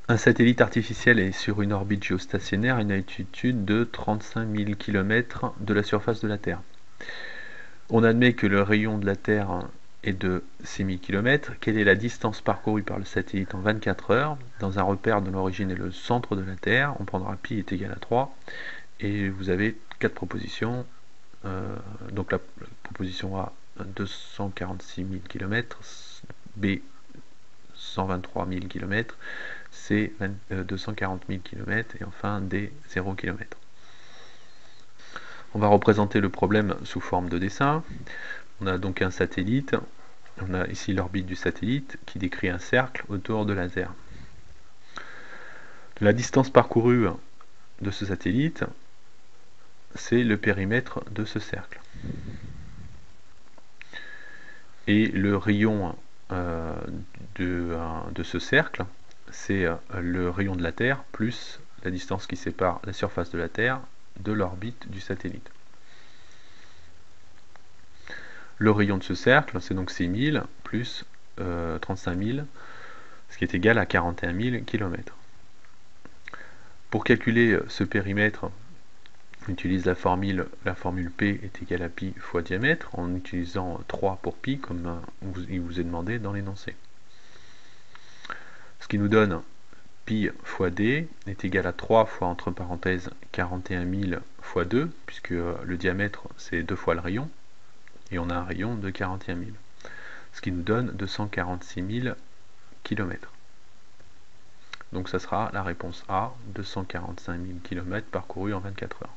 Un satellite artificiel est sur une orbite géostationnaire à une altitude de 35 000 km de la surface de la Terre. On admet que le rayon de la Terre est de 6 000 km. Quelle est la distance parcourue par le satellite en 24 heures dans un repère dont l'origine est le centre de la Terre? On prendra pi est égal à 3. Et vous avez 4 propositions. Donc la proposition A, 246 000 km, B, 123 000 km, C, 240 000 km, et enfin D, 0 km. On va représenter le problème sous forme de dessin. On a donc un satellite, on a ici l'orbite du satellite qui décrit un cercle autour de la Terre. La distance parcourue de ce satellite, c'est le périmètre de ce cercle. Et le rayon de ce cercle, c'est le rayon de la Terre plus la distance qui sépare la surface de la Terre de l'orbite du satellite. Le rayon de ce cercle, c'est donc 6000 plus 35 000, ce qui est égal à 41 000 km. Pour calculer ce périmètre, on utilise la formule P est égal à pi fois diamètre, en utilisant 3 pour pi, comme il vous est demandé dans l'énoncé. Ce qui nous donne pi fois d est égal à 3 fois, entre parenthèses, 41 000 fois 2, puisque le diamètre c'est 2 fois le rayon, et on a un rayon de 41 000. Ce qui nous donne 246 000 km. Donc ça sera la réponse A, 245 000 km parcourus en 24 heures.